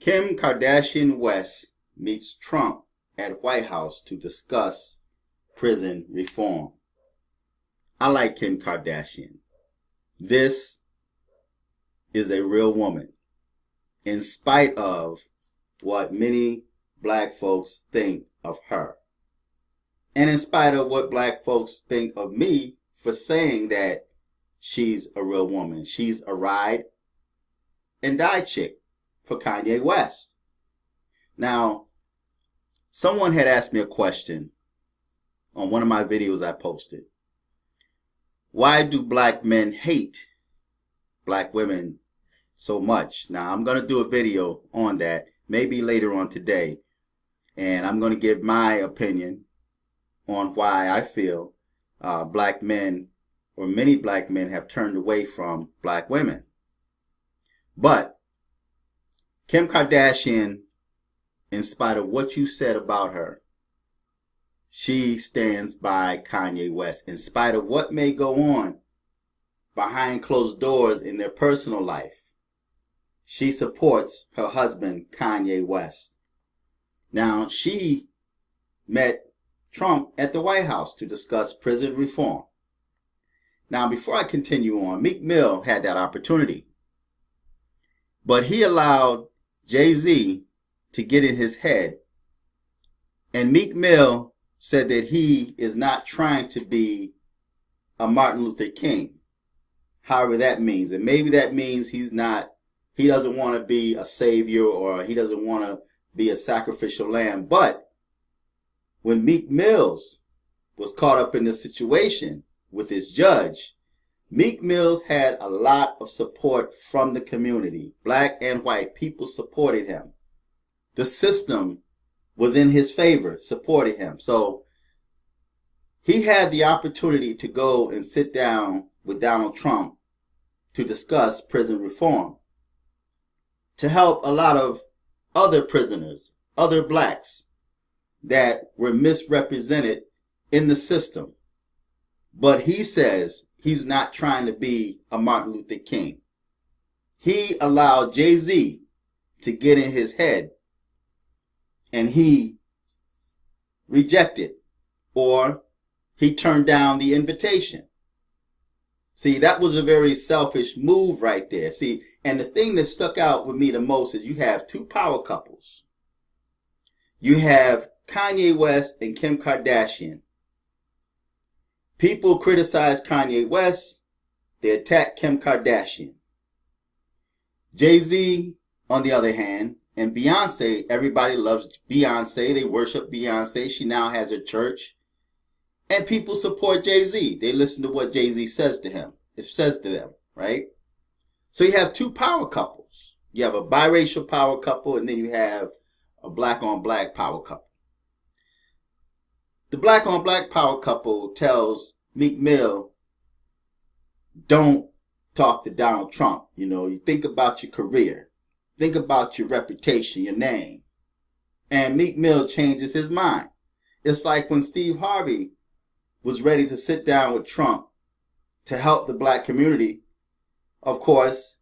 Kim Kardashian West meets Trump at White House to discuss prison reform. I like Kim Kardashian. This is a real woman, in spite of what many black folks think of her. And in spite of what black folks think of me for saying that she's a real woman. She's a ride and die chick for Kanye West. Now, someone had asked me a question on one of my videos I posted. Why do black men hate black women so much? Now, I'm going to do a video on that, maybe later on today. And I'm going to give my opinion on why I feel black men, or many black men, have turned away from black women. But Kim Kardashian, in spite of what you said about her, she stands by Kanye West. In spite of what may go on behind closed doors in their personal life, she supports her husband, Kanye West. Now, she met Trump at the White House to discuss prison reform. Now, before I continue on, Meek Mill had that opportunity. But he allowed Jay-Z to get in his head. And Meek Mill said that he is not trying to be a Martin Luther King. However that means. And maybe that means he doesn't want to be a savior, or he doesn't want to be a sacrificial lamb. But when Meek Mills was caught up in this situation with his judge, Meek Mills had a lot of support from the community. Black and white people supported him. The system was in his favor, supported him. So he had the opportunity to go and sit down with Donald Trump to discuss prison reform, to help a lot of other prisoners, other blacks that were misrepresented in the system. But he says he's not trying to be a Martin Luther King. He allowed Jay-Z to get in his head, and he rejected, or he turned down the invitation. See, that was a very selfish move right there. See, and the thing that stuck out with me the most is you have two power couples. You have Kanye West and Kim Kardashian. People criticize Kanye West. They attack Kim Kardashian. Jay-Z, on the other hand, and Beyonce, everybody loves Beyonce. They worship Beyonce. She now has her church. And people support Jay-Z. They listen to what Jay-Z says to him. It says to them, right? So you have two power couples. You have a biracial power couple, and then you have a black-on-black power couple. The black-on-black power couple tells Meek Mill, don't talk to Donald Trump. You know, you think about your career. Think about your reputation, your name. And Meek Mill changes his mind. It's like when Steve Harvey was ready to sit down with Trump to help the black community. Of course,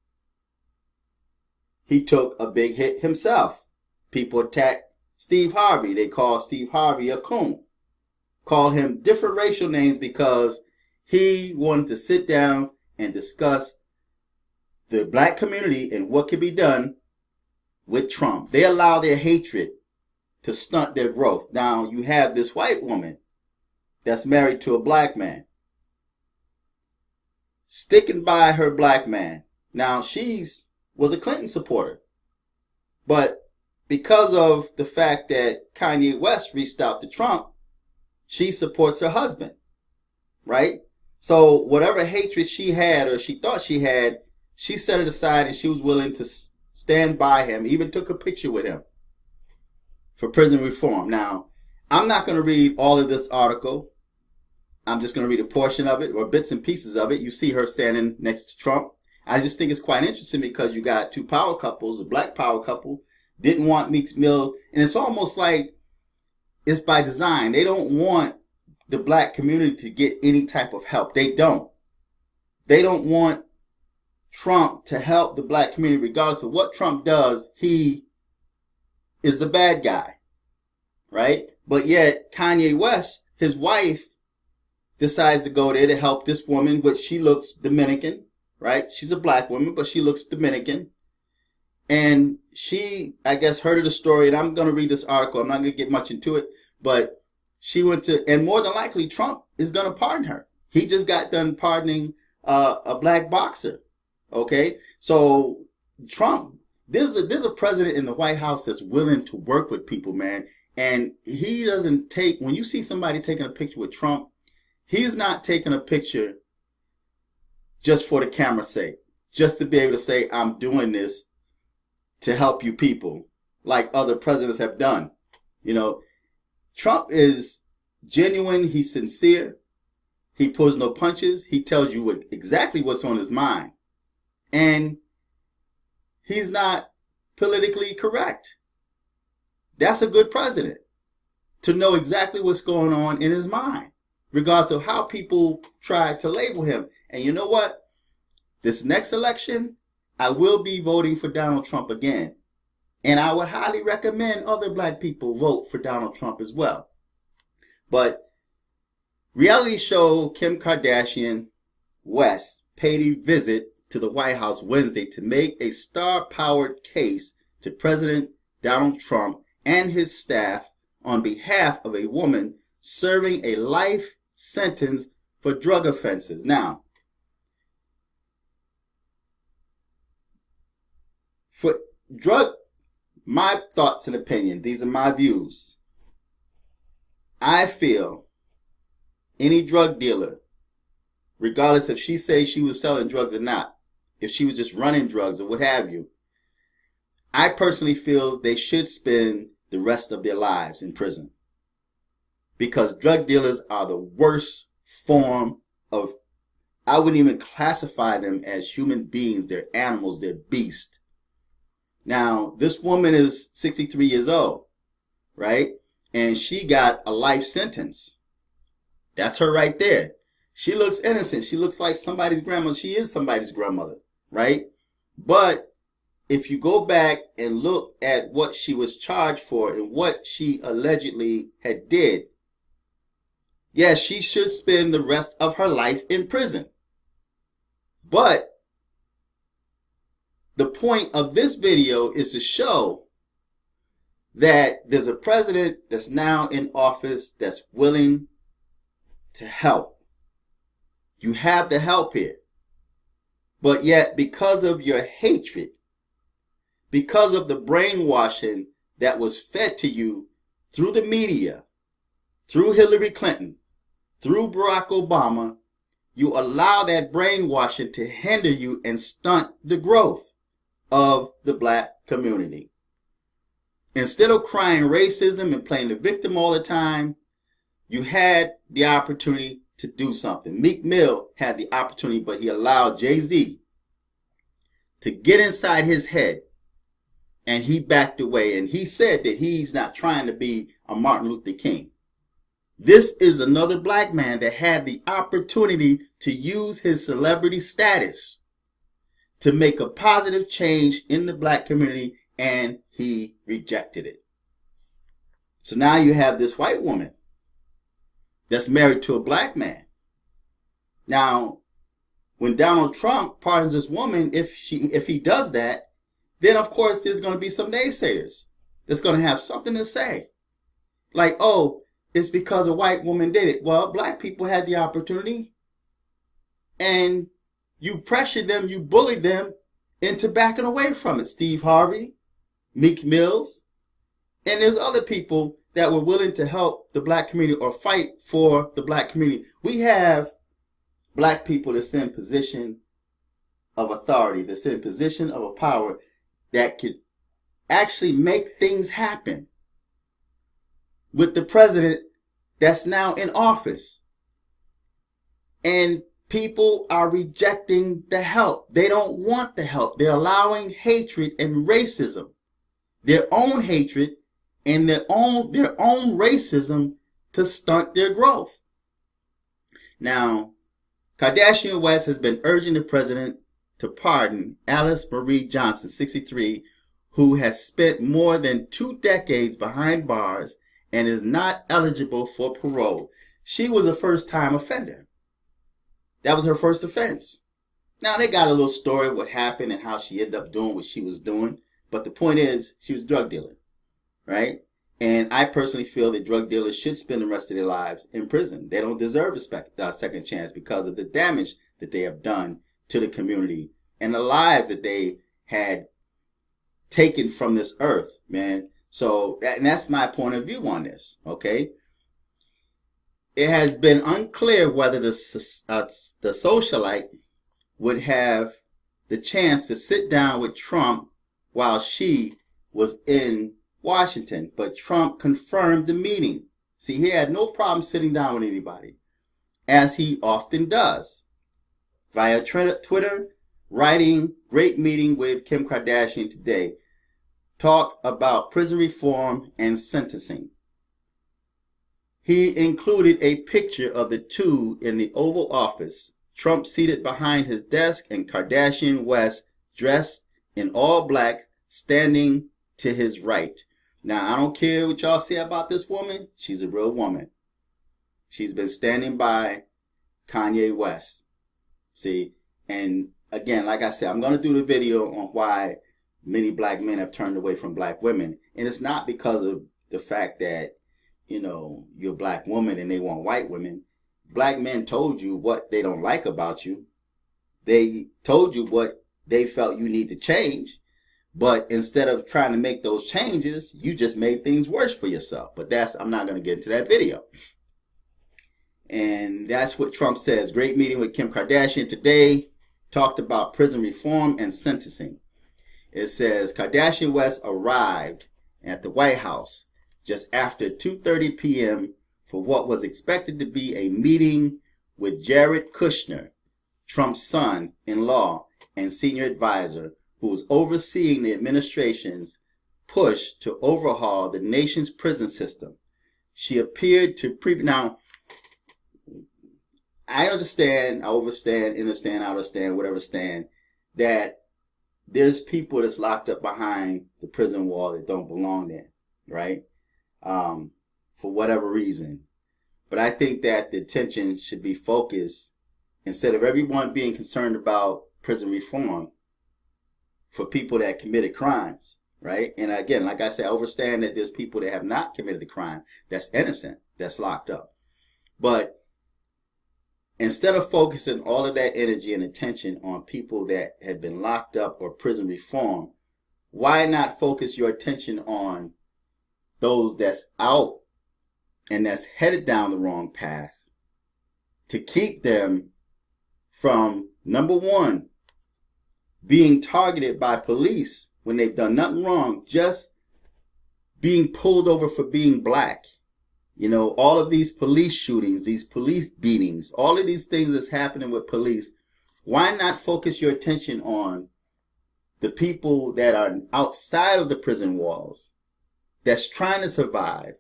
he took a big hit himself. People attacked Steve Harvey. They called Steve Harvey a coon. Called him different racial names because he wanted to sit down and discuss the black community and what could be done with Trump. They allow their hatred to stunt their growth. Now, you have this white woman that's married to a black man, sticking by her black man. Now, was a Clinton supporter. But because of the fact that Kanye West reached out to Trump, she supports her husband, right? So whatever hatred she had, or she thought she had, she set it aside, and she was willing to stand by him, even took a picture with him for prison reform. Now, I'm not going to read all of this article. I'm just going to read a portion of it, or bits and pieces of it. You see her standing next to Trump. I just think it's quite interesting because you got two power couples. A black power couple didn't want Meek Mill, and it's almost like it's by design. They don't want the black community to get any type of help. They don't. They don't want Trump to help the black community. Regardless of what Trump does, he is the bad guy, right? But yet Kanye West, his wife, decides to go there to help this woman, which she looks Dominican, right? She's a black woman, but she looks Dominican. And she, I guess, heard of the story, and I'm going to read this article. I'm not going to get much into it, but she went to, and more than likely, Trump is going to pardon her. He just got done pardoning a black boxer. Okay, so Trump, there's a president in the White House that's willing to work with people, man. And he doesn't take, when you see somebody taking a picture with Trump, he's not taking a picture just for the camera's sake, just to be able to say, I'm doing this to help you people, like other presidents have done. You know, Trump is genuine. He's sincere. He pulls no punches. He tells you exactly what's on his mind. And he's not politically correct. That's a good president, to know exactly what's going on in his mind, regardless of how people try to label him. And you know what? This next election, I will be voting for Donald Trump again. And I would highly recommend other black people vote for Donald Trump as well. But reality show Kim Kardashian West paid a visit to the White House Wednesday to make a star-powered case to President Donald Trump and his staff on behalf of a woman serving a life sentence for drug offenses. Now, for drug, my thoughts and opinion, these are my views. I feel any drug dealer, regardless if she says she was selling drugs or not, if she was just running drugs or what have you, I personally feel they should spend the rest of their lives in prison. Because drug dealers are the worst form of, I wouldn't even classify them as human beings. They're animals, they're beasts. Now, this woman is 63 years old, right? And she got a life sentence. That's her right there. She looks innocent. She looks like somebody's grandmother. She is somebody's grandmother, right? But if you go back and look at what she was charged for and what she allegedly had did, yes, she should spend the rest of her life in prison. But the point of this video is to show that there's a president that's now in office that's willing to help. You have the help here. But yet, because of your hatred, because of the brainwashing that was fed to you through the media, through Hillary Clinton, through Barack Obama, you allow that brainwashing to hinder you and stunt the growth of the black community. Instead of crying racism and playing the victim all the time, you had the opportunity to do something. Meek Mill had the opportunity, but he allowed Jay-Z to get inside his head, and he backed away, and he said that he's not trying to be a Martin Luther King. This is another black man that had the opportunity to use his celebrity status to make a positive change in the black community, and he rejected it. So now you have this white woman that's married to a black man. Now, when Donald Trump pardons this woman, if he does that, then of course there's going to be some naysayers that's going to have something to say. Like, oh, it's because a white woman did it. Well, black people had the opportunity, and you pressured them, you bullied them into backing away from it. Steve Harvey, Meek Mills, and there's other people that were willing to help the black community or fight for the black community. We have black people that's in position of authority, that's in position of a power that could actually make things happen with the president that's now in office. And people are rejecting the help. They don't want the help. They're allowing hatred and racism, their own hatred and their own racism, to stunt their growth. Now, Kardashian West has been urging the president to pardon Alice Marie Johnson, 63, who has spent more than 2 decades behind bars and is not eligible for parole. She was a first-time offender. That was her first offense. Now, they got a little story of what happened and how she ended up doing what she was doing. But the point is, she was a drug dealer, right? And I personally feel that drug dealers should spend the rest of their lives in prison. They don't deserve a second chance because of the damage that they have done to the community and the lives that they had taken from this earth, man. So, and that's my point of view on this, okay? It has been unclear whether the socialite would have the chance to sit down with Trump while she was in Washington, but Trump confirmed the meeting. See, he had no problem sitting down with anybody, as he often does. Via Twitter, writing, great meeting with Kim Kardashian today, talked about prison reform and sentencing. He included a picture of the two in the Oval Office, Trump seated behind his desk and Kardashian West dressed in all black standing to his right. Now, I don't care what y'all say about this woman. She's a real woman. She's been standing by Kanye West. See, and again, like I said, I'm going to do the video on why many black men have turned away from black women. And it's not because of the fact that, you know, you're a black woman and they want white women. Black men told you what they don't like about you. They told you what they felt you need to change. But instead of trying to make those changes, you just made things worse for yourself. But I'm not going to get into that video. And that's what Trump says. Great meeting with Kim Kardashian today. Talked about prison reform and sentencing. It says Kardashian West arrived at the White House just after 2:30 p.m. for what was expected to be a meeting with Jared Kushner, Trump's son-in-law and senior advisor, who was overseeing the administration's push to overhaul the nation's prison system. She appeared to now, I understand, whatever stand, that there's people that's locked up behind the prison wall that don't belong there, right? For whatever reason. But I think that the attention should be focused, instead of everyone being concerned about prison reform, for people that committed crimes, right? And again, like I said, I understand that there's people that have not committed the crime, that's innocent, that's locked up. But instead of focusing all of that energy and attention on people that have been locked up or prison reform, why not focus your attention on those that's out and that's headed down the wrong path, to keep them from, number one, being targeted by police when they've done nothing wrong, just being pulled over for being black. You know, all of these police shootings, these police beatings, all of these things that's happening with police. Why not focus your attention on the people that are outside of the prison walls, that's trying to survive,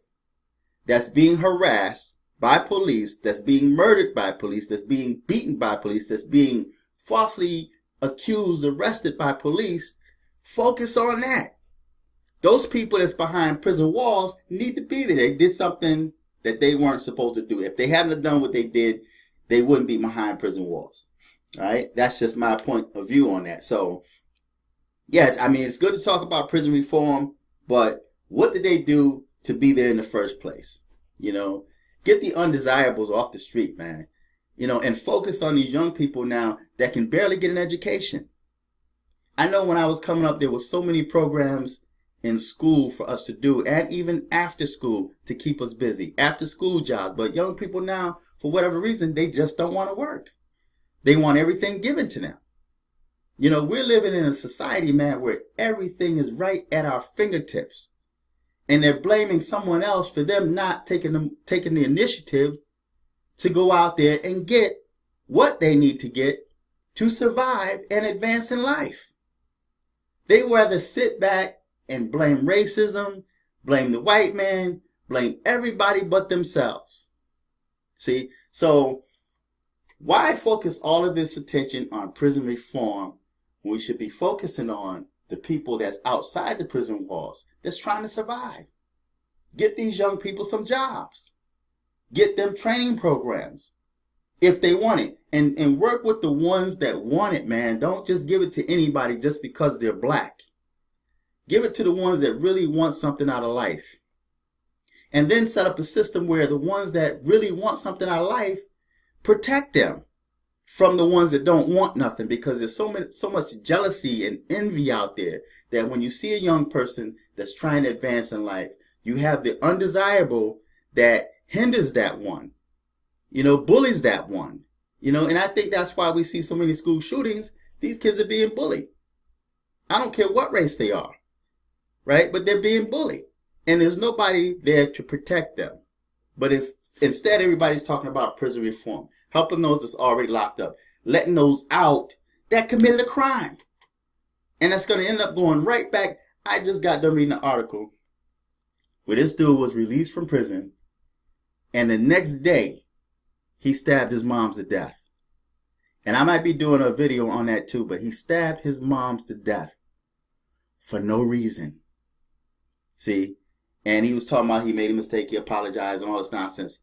that's being harassed by police, that's being murdered by police, that's being beaten by police, that's being falsely accused, arrested by police? Focus on that. Those people that's behind prison walls need to be there. They did something that they weren't supposed to do. If they hadn't done what they did, they wouldn't be behind prison walls. All right? That's just my point of view on that. So, yes, I mean, it's good to talk about prison reform, but what did they do to be there in the first place? You know, get the undesirables off the street, man. You know, and focus on these young people now that can barely get an education. I know when I was coming up, there were so many programs in school for us to do, and even after school to keep us busy, after school jobs. But young people now, for whatever reason, they just don't want to work. They want everything given to them. You know, we're living in a society, man, where everything is right at our fingertips. And they're blaming someone else for them not taking the initiative to go out there and get what they need to get to survive and advance in life. They rather sit back and blame racism, blame the white man, blame everybody but themselves. See? So why focus all of this attention on prison reform when we should be focusing on the people that's outside the prison walls that's trying to survive. Get these young people some jobs. Get them training programs if they want it. And work with the ones that want it, man. Don't just give it to anybody just because they're black. Give it to the ones that really want something out of life. And then set up a system where the ones that really want something out of life, protect them from the ones that don't want nothing, because there's so much jealousy and envy out there that when you see a young person that's trying to advance in life, you have the undesirable that hinders that one, bullies that one, and I think that's why we see so many school shootings. These kids are being bullied. I don't care what race they are, right? But they're being bullied, and there's nobody there to protect them. But if instead everybody's talking about prison reform, helping those that's already locked up, letting those out that committed a crime, and that's going to end up going right back. I just got done reading an article where this dude was released from prison, and the next day he stabbed his moms to death. And I might be doing a video on that too, but he stabbed his moms to death for no reason. See? And he was talking about he made a mistake, he apologized and all this nonsense.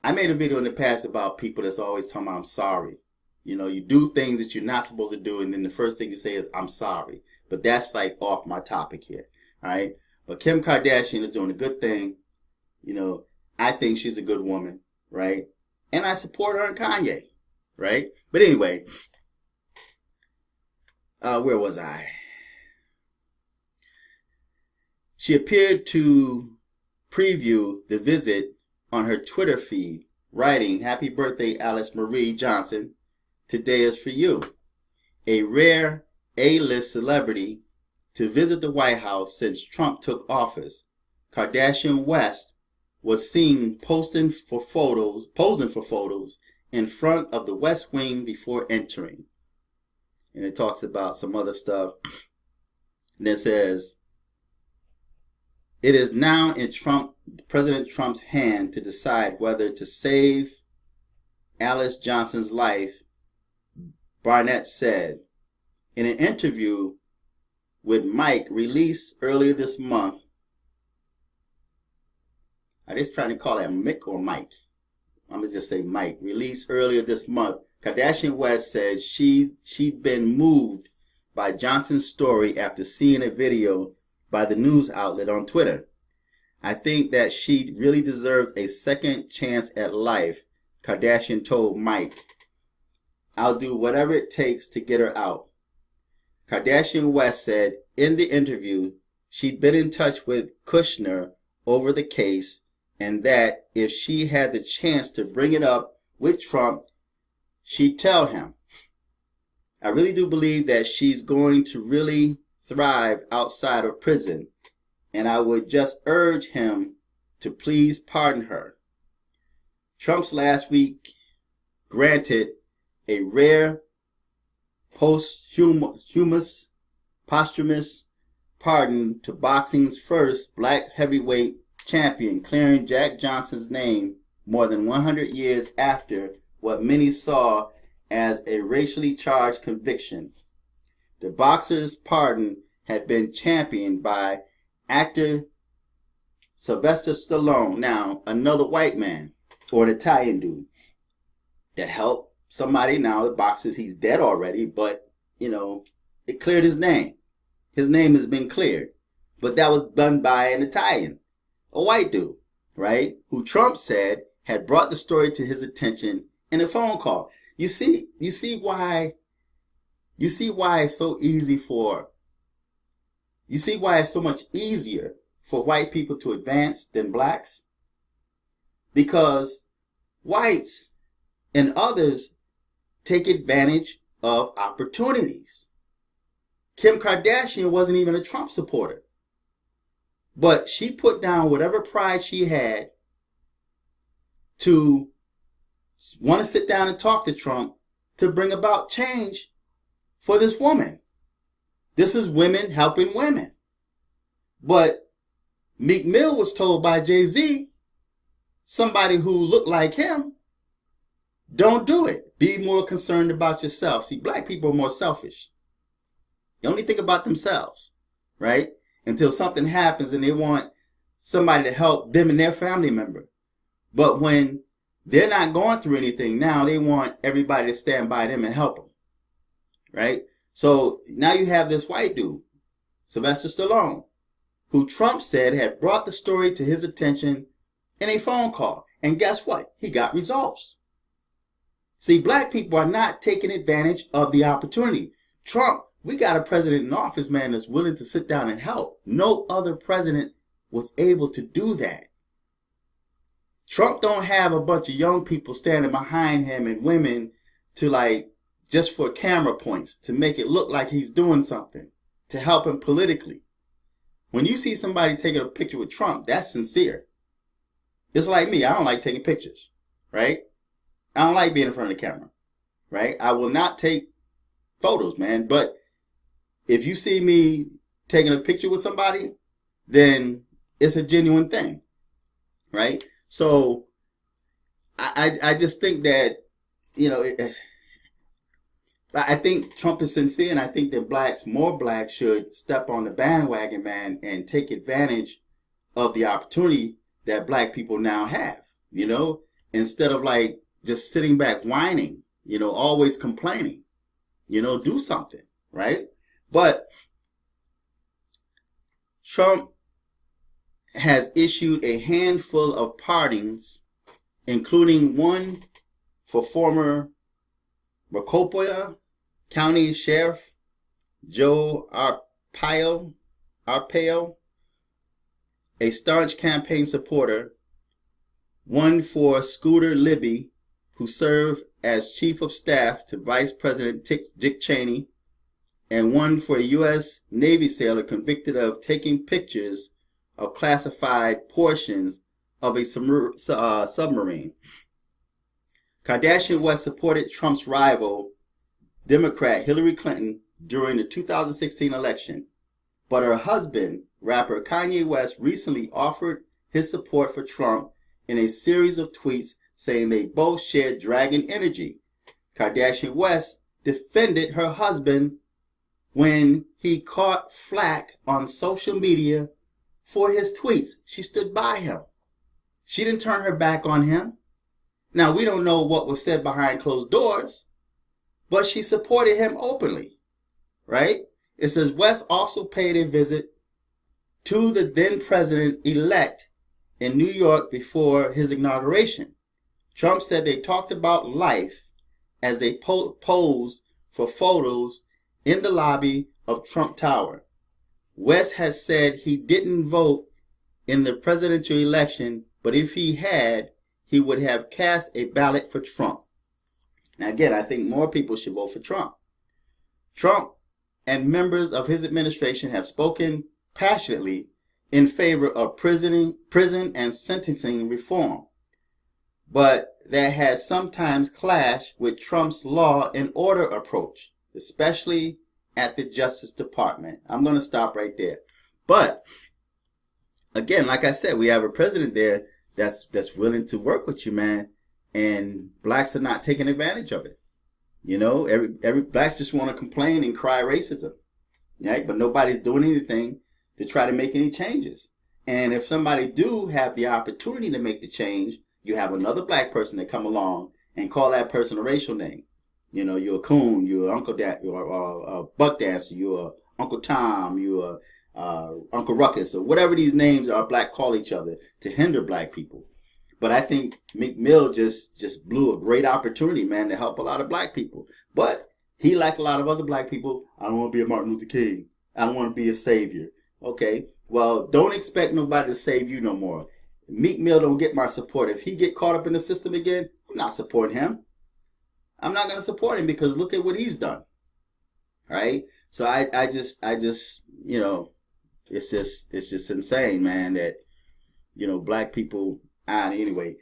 I made a video in the past about people that's always talking about I'm sorry. You do things that you're not supposed to do, and then the first thing you say is I'm sorry. But that's like off my topic here. All right? But Kim Kardashian is doing a good thing. I think she's a good woman, right? And I support her and Kanye, right? But anyway, where was I? She appeared to preview the visit on her Twitter feed, writing, "Happy birthday, Alice Marie Johnson. Today is for you." A rare A-list celebrity to visit the White House since Trump took office, Kardashian West was seen posing for photos in front of the West Wing before entering. And it talks about some other stuff. And it says, "It is now in President Trump's hand to decide whether to save Alice Johnson's life," Barnett said in an interview with Mike released earlier this month. I just trying to call that Mick or Mike. I'm going to just say Mike. Released earlier this month, Kardashian West said she'd been moved by Johnson's story after seeing a video by the news outlet on Twitter. "I think that she really deserves a second chance at life," Kardashian told Mike. "I'll do whatever it takes to get her out." Kardashian West said in the interview she'd been in touch with Kushner over the case, and that if she had the chance to bring it up with Trump, she'd tell him. "I really do believe that she's going to really thrive outside of prison, and I would just urge him to please pardon her." Trump's last week granted a rare posthumous pardon to boxing's first black heavyweight champion, clearing Jack Johnson's name more than 100 years after what many saw as a racially charged conviction. The boxer's pardon had been championed by actor Sylvester Stallone, now another white man, or an Italian dude, that helped somebody. Now the boxer, he's dead already, but it cleared his name. His name has been cleared. But that was done by an Italian, a white dude, right? Who Trump said had brought the story to his attention in a phone call. You see why it's so much easier for white people to advance than blacks? Because whites and others take advantage of opportunities. Kim Kardashian wasn't even a Trump supporter, but she put down whatever pride she had to want to sit down and talk to Trump to bring about change for this woman. This is women helping women. But Meek Mill was told by Jay-Z, somebody who looked like him, don't do it. Be more concerned about yourself. See, black people are more selfish. They only think about themselves, right? Until something happens and they want somebody to help them and their family member. But when they're not going through anything now, they want everybody to stand by them and help them, right? So now you have this white dude, Sylvester Stallone, who Trump said had brought the story to his attention in a phone call. And guess what? He got results. See, black people are not taking advantage of the opportunity. Trump, we got a president in office, man, that's willing to sit down and help. No other president was able to do that. Trump don't have a bunch of young people standing behind him and women to like, just for camera points, to make it look like he's doing something, to help him politically. When you see somebody taking a picture with Trump, that's sincere. It's like me. I don't like taking pictures, right? I don't like being in front of the camera, right? I will not take photos, man. But if you see me taking a picture with somebody, then it's a genuine thing, right? So I just think that, you know, I think Trump is sincere, and I think that more blacks should step on the bandwagon, man, and take advantage of the opportunity that black people now have, you know, instead of like just sitting back whining, you know, always complaining, you know, do something, right? But Trump has issued a handful of pardons, including one for former Maricopa County Sheriff Joe Arpaio, a staunch campaign supporter, one for Scooter Libby, who served as Chief of Staff to Vice President Dick Cheney, and one for a U.S. Navy sailor convicted of taking pictures of classified portions of a submarine. Kardashian West supported Trump's rival, Democrat Hillary Clinton, during the 2016 election, but her husband, rapper Kanye West, recently offered his support for Trump in a series of tweets saying they both shared dragon energy. Kardashian West defended her husband when he caught flack on social media for his tweets. She stood by him. She didn't turn her back on him. Now, we don't know what was said behind closed doors, but she supported him openly, right? It says West also paid a visit to the then president-elect in New York before his inauguration. Trump said they talked about life as they posed for photos in the lobby of Trump Tower. West has said he didn't vote in the presidential election, but if he had, he would have cast a ballot for Trump. Now, again, I think more people should vote for Trump. Trump and members of his administration have spoken passionately in favor of prison and sentencing reform, but that has sometimes clashed with Trump's law and order approach, especially at the Justice Department. I'm going to stop right there. But again, like I said, we have a president there that's willing to work with you, man, and blacks are not taking advantage of it. You know, every blacks just want to complain and cry racism, right? But nobody's doing anything to try to make any changes. And if somebody do have the opportunity to make the change, you have another black person that come along and call that person a racial name. You know, you're a coon, you're Uncle you're a buck dancer, you're Uncle Tom, you're Uncle Ruckus, or whatever these names are black call each other to hinder black people. But I think Meek Mill just blew a great opportunity, man, to help a lot of black people. But he, like a lot of other black people, I don't want to be a Martin Luther King. I don't want to be a savior. Okay, well, don't expect nobody to save you no more. Meek Mill don't get my support. If he get caught up in the system again, I'm not supporting him. I'm not going to support him because look at what he's done. Right? So I just, you know, it's just insane, man, that, you know, black people. Anyway,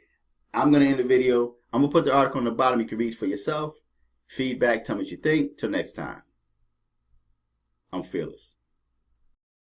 I'm going to end the video. I'm going to put the article on the bottom. You can read for yourself. Feedback, tell me what you think. Till next time. I'm fearless.